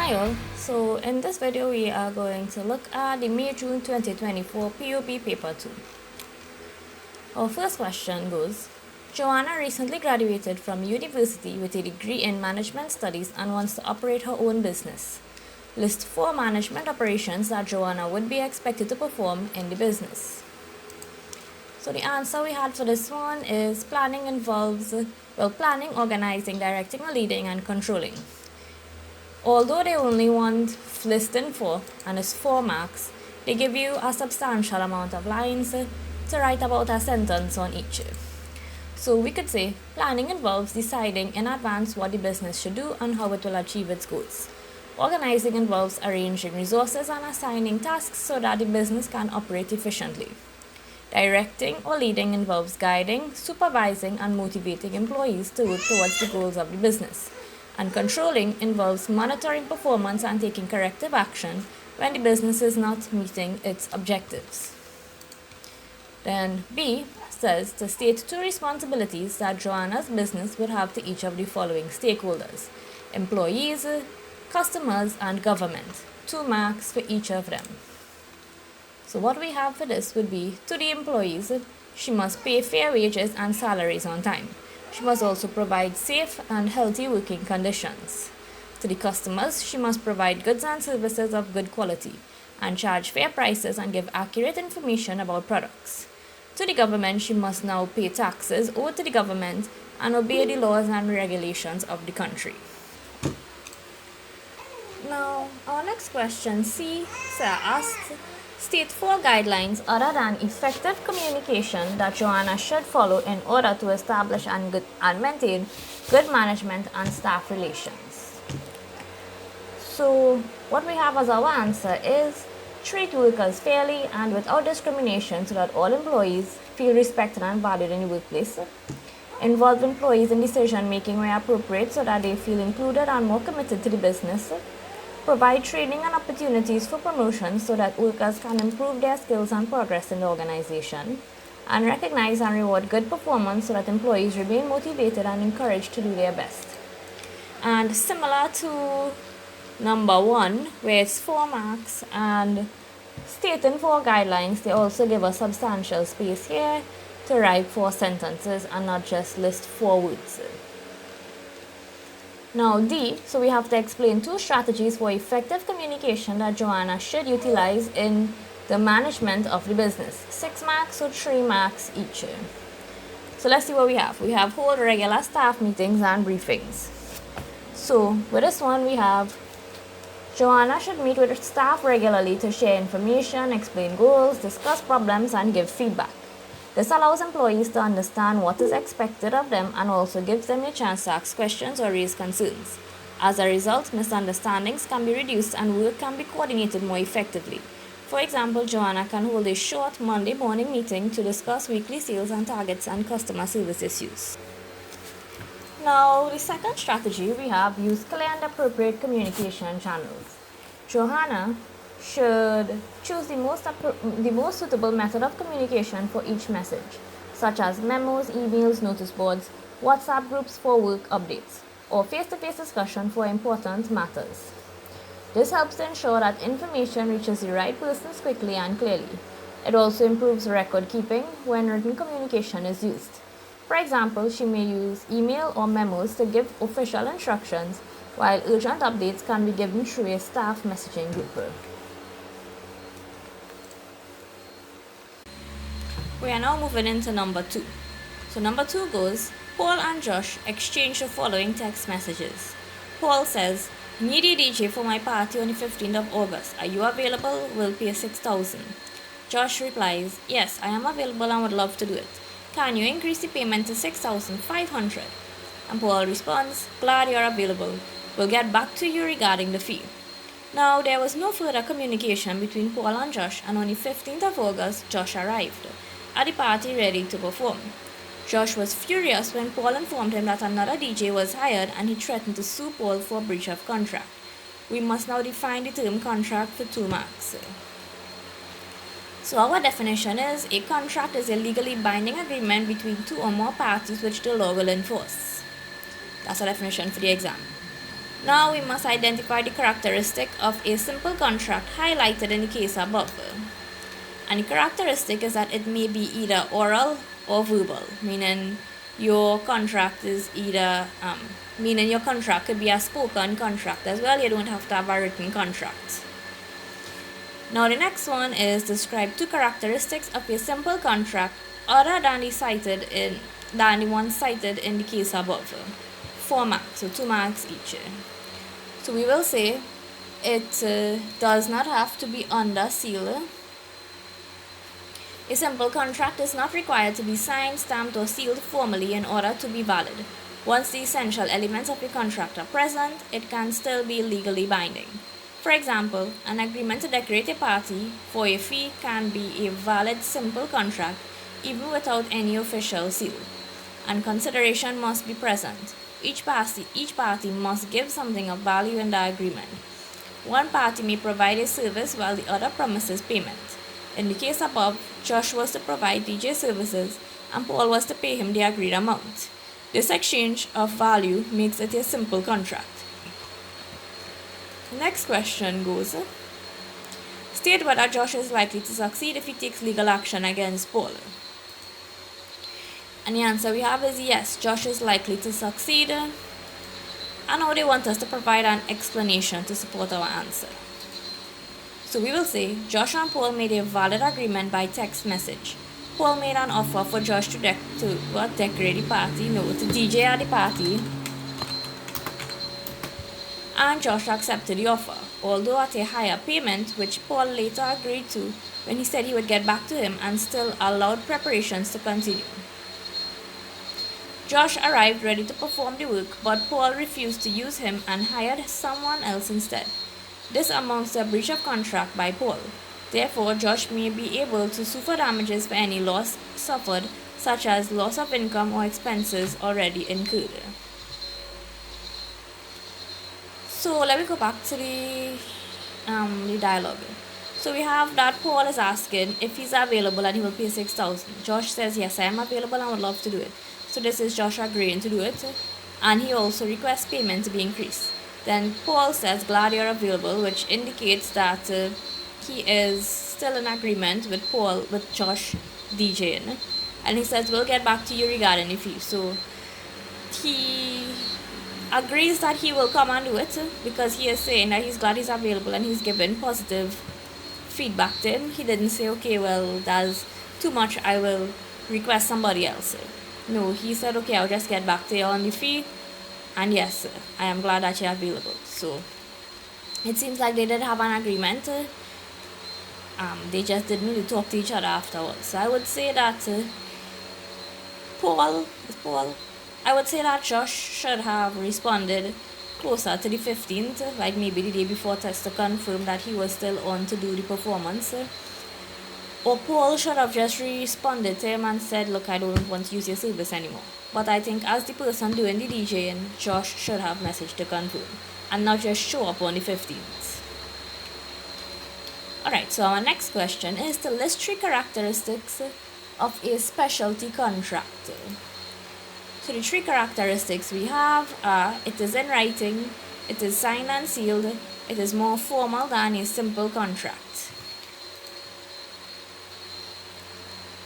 Hi all, so in this video we are going to look at the May-June 2024 POB Paper 2. Our first question goes, Joanna recently graduated from university with a degree in management studies and wants to operate her own business. List 4 management operations that Joanna would be expected to perform in the business. So the answer we had for this one is planning involves, planning, organizing, directing, or leading, and controlling. Although they only want listing 4 and it's 4 marks, they give you a substantial amount of lines to write about a sentence on each. So we could say planning involves deciding in advance what the business should do and how it will achieve its goals. Organizing involves arranging resources and assigning tasks so that the business can operate efficiently. Directing or leading involves guiding, supervising, and motivating employees to work towards the goals of the business. And controlling involves monitoring performance and taking corrective action when the business is not meeting its objectives. Then B says to state 2 responsibilities that Joanna's business would have to each of the following stakeholders: employees, customers, and government. 2 marks for each of them. So what we have for this would be, to the employees, she must pay fair wages and salaries on time. She must also provide safe and healthy working conditions. To the customers, she must provide goods and services of good quality and charge fair prices and give accurate information about products. To the government, she must now pay taxes owed to the government and obey the laws and regulations of the country. Now, our next question, C, asked, state 4 guidelines other than effective communication that Joanna should follow in order to establish and maintain good management and staff relations. So what we have as our answer is treat workers fairly and without discrimination so that all employees feel respected and valued in the workplace. Involve employees in decision making where appropriate so that they feel included and more committed to the business. Provide training and opportunities for promotion so that workers can improve their skills and progress in the organization. And recognize and reward good performance so that employees remain motivated and encouraged to do their best. And similar to number 1, where it's 4 marks, and stating 4 guidelines, they also give us substantial space here to write 4 sentences and not just list 4 words. Now D, so we have to explain 2 strategies for effective communication that Joanna should utilize in the management of the business. 6 marks or 3 marks each. So let's see what we have. We have hold regular staff meetings and briefings. So with this one we have Joanna should meet with staff regularly to share information, explain goals, discuss problems, and give feedback. This allows employees to understand what is expected of them and also gives them a chance to ask questions or raise concerns. As a result, misunderstandings can be reduced and work can be coordinated more effectively. For example, Joanna can hold a short Monday morning meeting to discuss weekly sales and targets and customer service issues. Now, the second strategy we have use clear and appropriate communication channels. Joanna should choose the most suitable method of communication for each message, such as memos, emails, notice boards, WhatsApp groups for work updates, or face-to-face discussion for important matters. This helps to ensure that information reaches the right persons quickly and clearly. It also improves record keeping when written communication is used. For example, she may use email or memos to give official instructions, while urgent updates can be given through a staff messaging group. We are now moving into number 2. So number 2 goes, Paul and Josh exchange the following text messages. Paul says, need a DJ for my party on the 15th of August. Are you available? Will pay $6,000. Josh replies, yes, I am available and would love to do it. Can you increase the payment to $6,500? And Paul responds, glad you are available. We'll get back to you regarding the fee. Now, there was no further communication between Paul and Josh, and on the 15th of August, Josh arrived at the party ready to perform. Josh was furious when Paul informed him that another DJ was hired and he threatened to sue Paul for breach of contract. We must now define the term contract for 2 marks. So our definition is, a contract is a legally binding agreement between 2 or more parties which the law will enforce. That's a definition for the exam. Now we must identify the characteristic of a simple contract highlighted in the case above. And the characteristic is that it may be either oral or verbal, meaning your contract is either, meaning your contract could be a spoken contract as well. You don't have to have a written contract. Now the next one is describe two characteristics of a simple contract other than the one cited in the case above. 4 marks, so 2 marks each. So we will say it does not have to be under seal. A simple contract is not required to be signed, stamped, or sealed formally in order to be valid. Once the essential elements of a contract are present, it can still be legally binding. For example, an agreement to decorate a party for a fee can be a valid simple contract even without any official seal, and consideration must be present. Each party must give something of value in the agreement. One party may provide a service while the other promises payment. In the case above, Josh was to provide DJ services and Paul was to pay him the agreed amount. This exchange of value makes it a simple contract. Next question goes, state whether Josh is likely to succeed if he takes legal action against Paul. And the answer we have is yes, Josh is likely to succeed. And now they want us to provide an explanation to support our answer. So we will say, Josh and Paul made a valid agreement by text message. Paul made an offer for Josh to decorate the party, to DJ at the party. And Josh accepted the offer, although at a higher payment, which Paul later agreed to when he said he would get back to him and still allowed preparations to continue. Josh arrived ready to perform the work, but Paul refused to use him and hired someone else instead. This amounts to a breach of contract by Paul. Therefore, Josh may be able to sue for damages for any loss suffered, such as loss of income or expenses already incurred. So let me go back to the dialogue. So we have that Paul is asking if he's available and he will pay $6,000. Josh says, yes, I am available and would love to do it. So this is Josh agreeing to do it. And he also requests payment to be increased. Then Paul says, glad you're available, which indicates that he is still in agreement with Josh DJing. And he says, we'll get back to you regarding the fee. So he agrees that he will come and do it because he is saying that he's glad he's available and he's given positive feedback to him. He didn't say, okay, well, that's too much, I will request somebody else. No, he said, okay, I'll just get back to you on the fee. And yes, I am glad that you're available. So it seems like they did have an agreement. They just didn't really talk to each other afterwards. So I would say that I would say that Josh should have responded closer to the 15th, like maybe the day before, to confirm that he was still on to do the performance. Or Paul should have just responded to him and said, look, I don't want to use your service anymore. But I think as the person doing the DJing, Josh should have messaged to confirm and not just show up on the 15th. Alright, so our next question is to list 3 characteristics of a specialty contract. So the 3 characteristics we have are, it is in writing, it is signed and sealed, it is more formal than a simple contract.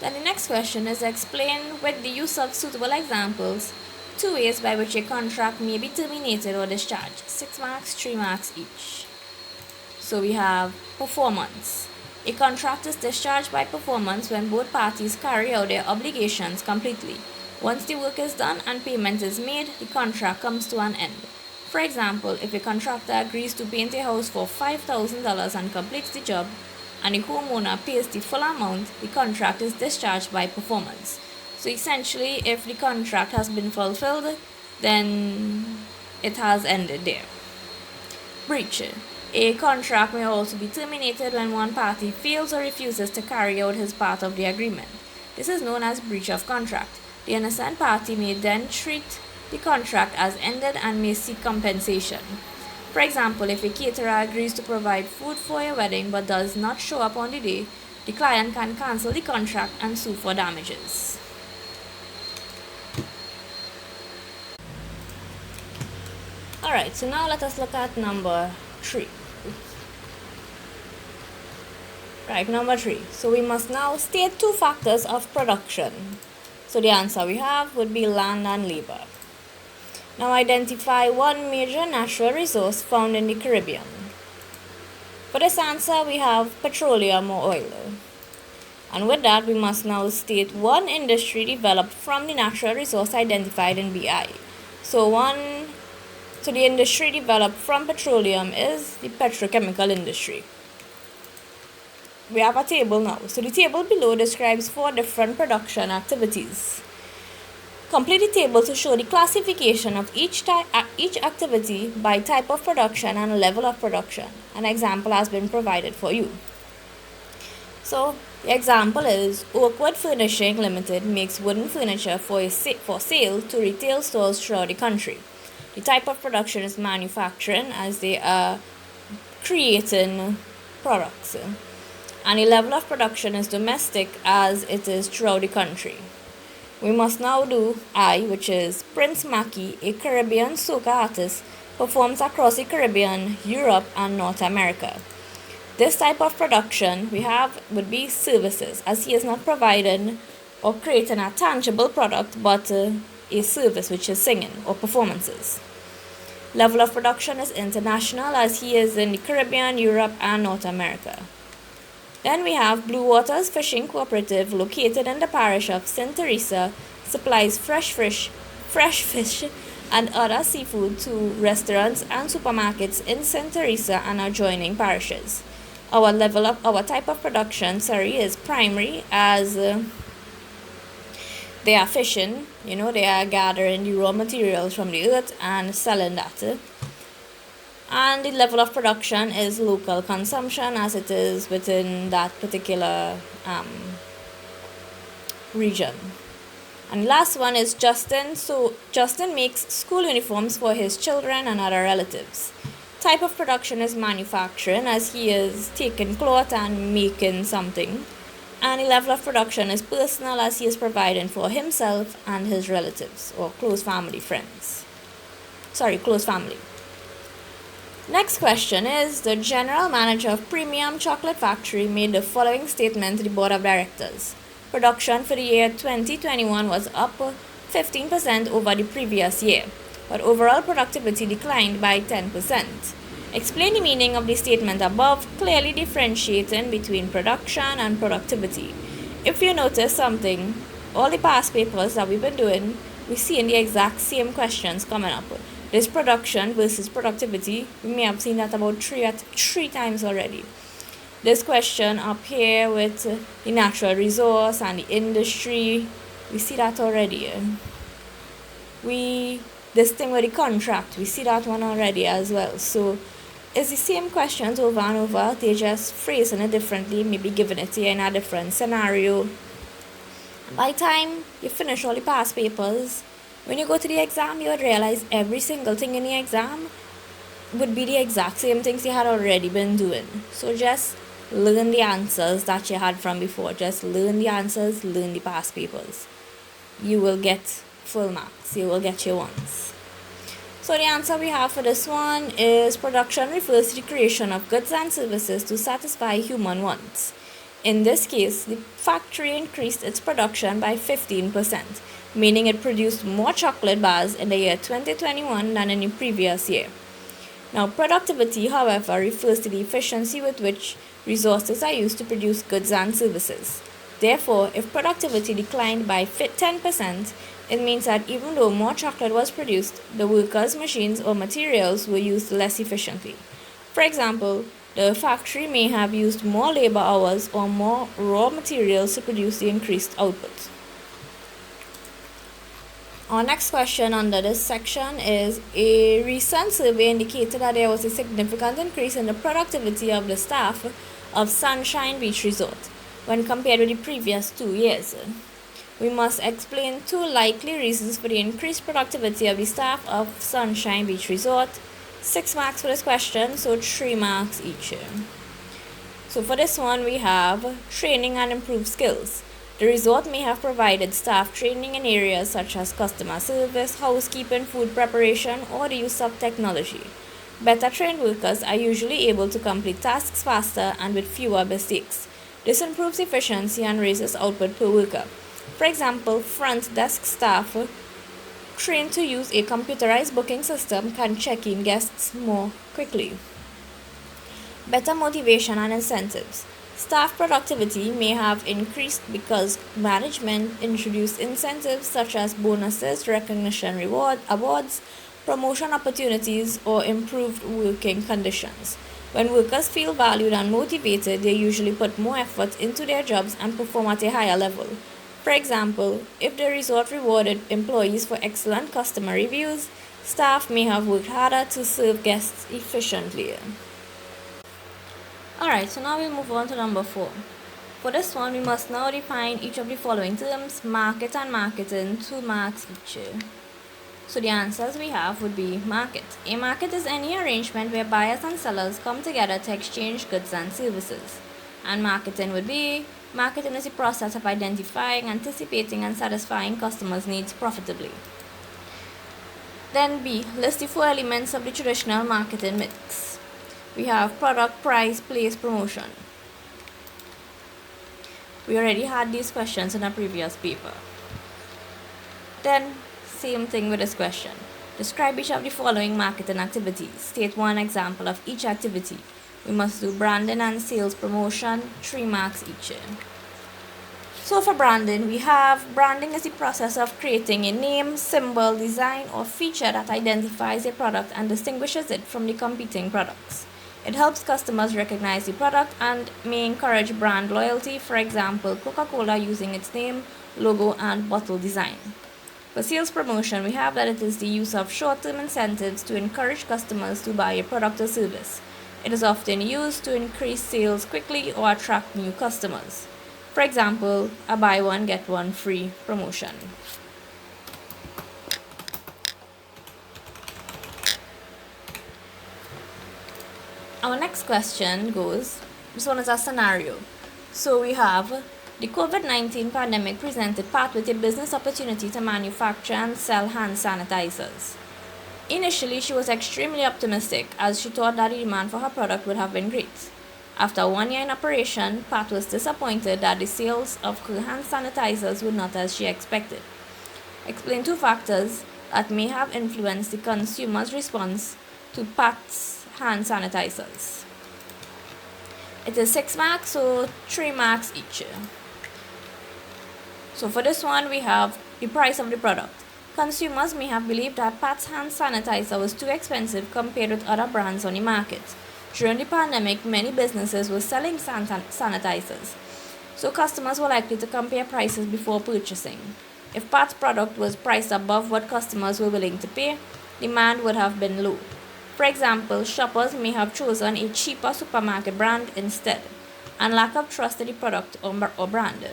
Then the next question is explain with the use of suitable examples 2 ways by which a contract may be terminated or discharged. 6 marks, 3 marks each. So we have performance. A contract is discharged by performance when both parties carry out their obligations completely. Once the work is done and payment is made, the contract comes to an end. For example, if a contractor agrees to paint a house for $5,000 and completes the job, and the homeowner pays the full amount, the contract is discharged by performance. So essentially, if the contract has been fulfilled, then it has ended there. Breach. A contract may also be terminated when one party fails or refuses to carry out his part of the agreement. This is known as breach of contract. The innocent party may then treat the contract as ended and may seek compensation. For example, if a caterer agrees to provide food for a wedding but does not show up on the day, the client can cancel the contract and sue for damages. Alright, so now let us look at number 3. Right, number 3. So we must now state 2 factors of production. So the answer we have would be land and labor. Now identify one major natural resource found in the Caribbean. For this answer we have petroleum or oil. And with that we must now state one industry developed from the natural resource identified in BI. So the industry developed from petroleum is the petrochemical industry. We have a table now. So the table below describes 4 different production activities. Complete the table to show the classification of each activity by type of production and level of production. An example has been provided for you. So the example is Oakwood Furnishing Limited makes wooden furniture for sale to retail stores throughout the country. The type of production is manufacturing, as they are creating products. And the level of production is domestic, as it is throughout the country. We must now do I, which is Prince Mackey, a Caribbean soca artist, performs across the Caribbean, Europe, and North America. This type of production we have would be services, as he is not providing or creating a tangible product, but a service, which is singing or performances. Level of production is international, as he is in the Caribbean, Europe, and North America. Then we have Blue Waters Fishing Cooperative, located in the parish of St. Teresa, supplies fresh fish and other seafood to restaurants and supermarkets in St. Teresa and adjoining parishes. Our type of production, is primary, as they are fishing, they are gathering the raw materials from the earth and selling that. And the level of production is local consumption, as it is within that particular region. And last one is Justin. So Justin makes school uniforms for his children and other relatives. Type of production is manufacturing, as he is taking cloth and making something. And the level of production is personal, as he is providing for himself and his relatives or close family. Next question is, the general manager of Premium Chocolate Factory made the following statement to the board of directors. Production for the year 2021 was up 15% over the previous year, but overall productivity declined by 10%. Explain the meaning of the statement above, clearly differentiating between production and productivity. If you notice something, all the past papers that we've been doing, we see in the exact same questions coming up. This production versus productivity, we may have seen that about three times already. This question up here with the natural resource and the industry, we see that already. This thing with the contract, we see that one already as well. So it's the same questions over and over, they're just phrasing it differently, maybe giving it to you in a different scenario. By the time you finish all the past papers, when you go to the exam, you would realize every single thing in the exam would be the exact same things you had already been doing. So just learn the answers that you had from before. Just learn the answers, learn the past papers. You will get full marks. You will get your ones. So the answer we have for this one is production refers to the creation of goods and services to satisfy human wants. In this case, the factory increased its production by 15%, meaning it produced more chocolate bars in the year 2021 than in the previous year. Now, productivity, however, refers to the efficiency with which resources are used to produce goods and services. Therefore, if productivity declined by 10%, it means that even though more chocolate was produced, the workers, machines, or materials were used less efficiently. For example, the factory may have used more labor hours or more raw materials to produce the increased output. Our next question under this section is, a recent survey indicated that there was a significant increase in the productivity of the staff of Sunshine Beach Resort when compared with the previous 2 years. We must explain 2 likely reasons for the increased productivity of the staff of Sunshine Beach Resort. 6 marks for this question, so 3 marks each. So for this one, we have training and improved skills. The resort may have provided staff training in areas such as customer service, housekeeping, food preparation, or the use of technology. Better trained workers are usually able to complete tasks faster and with fewer mistakes. This improves efficiency and raises output per worker. For example, front desk staff trained to use a computerized booking system can check in guests more quickly. Better motivation and incentives. Staff productivity may have increased because management introduced incentives such as bonuses, recognition awards, promotion opportunities, or improved working conditions. When workers feel valued and motivated, they usually put more effort into their jobs and perform at a higher level. For example, if the resort rewarded employees for excellent customer reviews, staff may have worked harder to serve guests efficiently. Alright, so now we'll move on to number 4. For this one, we must now define each of the following terms: market and marketing, 2 marks each. So the answers we have would be market. A market is any arrangement where buyers and sellers come together to exchange goods and services. And marketing would be: marketing is the process of identifying, anticipating, and satisfying customers' needs profitably. Then B, list the 4 elements of the traditional marketing mix. We have product, price, place, promotion. We already had these questions in a previous paper. Then same thing with this question. Describe each of the following marketing activities. State one example of each activity. We must do branding and sales promotion, 3 marks each. So for branding, we have: branding is the process of creating a name, symbol, design, or feature that identifies a product and distinguishes it from the competing products. It helps customers recognize the product and may encourage brand loyalty, for example, Coca-Cola using its name, logo, and bottle design. For sales promotion, we have that it is the use of short-term incentives to encourage customers to buy a product or service. It is often used to increase sales quickly or attract new customers. For example, a buy one get one free promotion. Our next question goes, this one is a scenario. So we have: the COVID-19 pandemic presented Pat with a business opportunity to manufacture and sell hand sanitizers. Initially, she was extremely optimistic as she thought that the demand for her product would have been great. After 1 year in operation, Pat was disappointed that the sales of her hand sanitizers were not as she expected. Explain 2 factors that may have influenced the consumer's response to Pat's hand sanitizers. It is 6 marks, so 3 marks each. So for this one, we have the price of the product. Consumers may have believed that Pat's hand sanitizer was too expensive compared with other brands on the market. During the pandemic, many businesses were selling sanitizers, so customers were likely to compare prices before purchasing. If Pat's product was priced above what customers were willing to pay, demand would have been low. For example, shoppers may have chosen a cheaper supermarket brand instead, and lack of trust in the product or brand.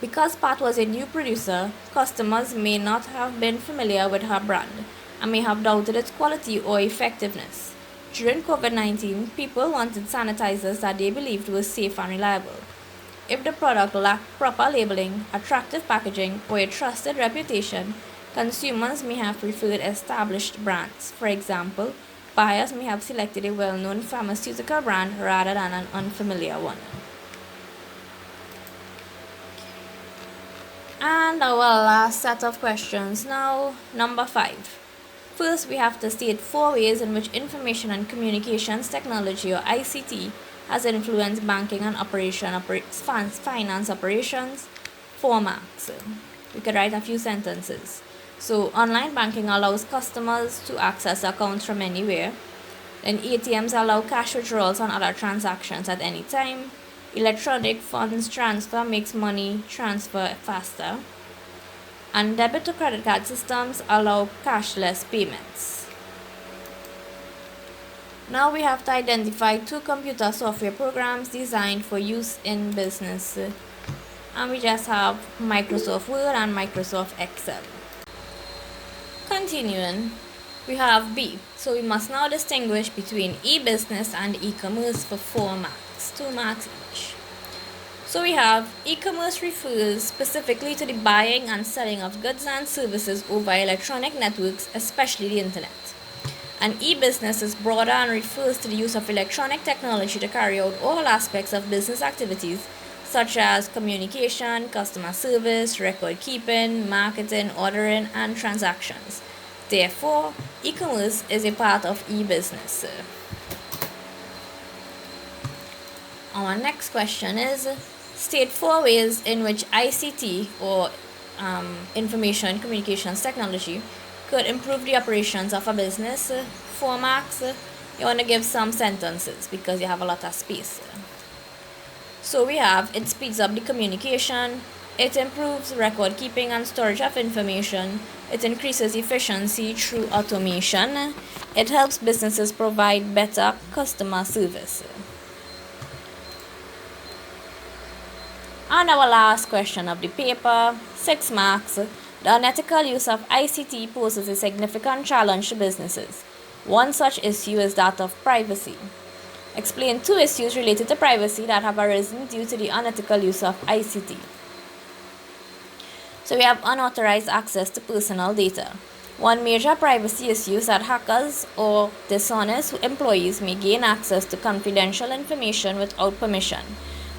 Because Pat was a new producer, customers may not have been familiar with her brand and may have doubted its quality or effectiveness. During COVID-19, people wanted sanitizers that they believed were safe and reliable. If the product lacked proper labeling, attractive packaging, or a trusted reputation, consumers may have preferred established brands. For example, buyers may have selected a well-known pharmaceutical brand rather than an unfamiliar one. And our last set of questions now, number 5. First, we have to state 4 ways in which information and communications technology, or ICT, has influenced banking and finance operations. 4 marks. We could write a few sentences. So, online banking allows customers to access accounts from anywhere. Then ATMs allow cash withdrawals and other transactions at any time. Electronic funds transfer makes money transfer faster. And debit to credit card systems allow cashless payments. Now we have to identify 2 computer software programs designed for use in business. And we just have Microsoft Word and Microsoft Excel. Continuing, we have B. So we must now distinguish between e-business and e-commerce for 4 marks, 2 marks each. So we have e-commerce refers specifically to the buying and selling of goods and services over electronic networks, especially the internet. And e-business is broader and refers to the use of electronic technology to carry out all aspects of business activities such as communication, customer service, record keeping, marketing, ordering, and transactions. Therefore, e-commerce is a part of e-business. Our next question is, state 4 ways in which ICT or information communications technology could improve the operations of a business. 4 marks. You want to give some sentences because you have a lot of space. So we have, it speeds up the communication, it improves record keeping and storage of information, it increases efficiency through automation, it helps businesses provide better customer service. And our last question of the paper, 6 marks. The unethical use of ICT poses a significant challenge to businesses. One such issue is that of privacy. Explain 2 issues related to privacy that have arisen due to the unethical use of ICT. So we have unauthorized access to personal data. One major privacy issue is that hackers or dishonest employees may gain access to confidential information without permission.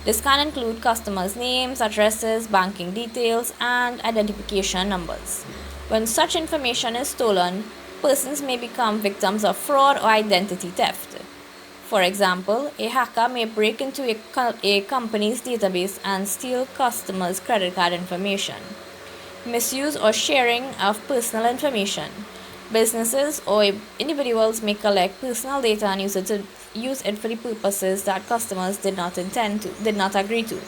This can include customers' names, addresses, banking details, and identification numbers. When such information is stolen, persons may become victims of fraud or identity theft. For example, a hacker may break into a company's database and steal customers' credit card information. Misuse or sharing of personal information. Businesses or individuals may collect personal data and use it for the purposes that customers did not agree to,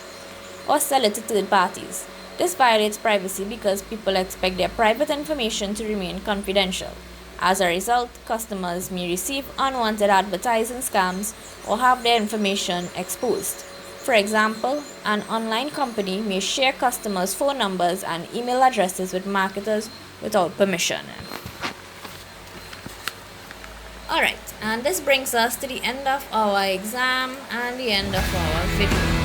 or sell it to third parties. This violates privacy because people expect their private information to remain confidential. As a result, customers may receive unwanted advertising scams or have their information exposed. For example, an online company may share customers' phone numbers and email addresses with marketers without permission. Alright, and this brings us to the end of our exam and the end of our video.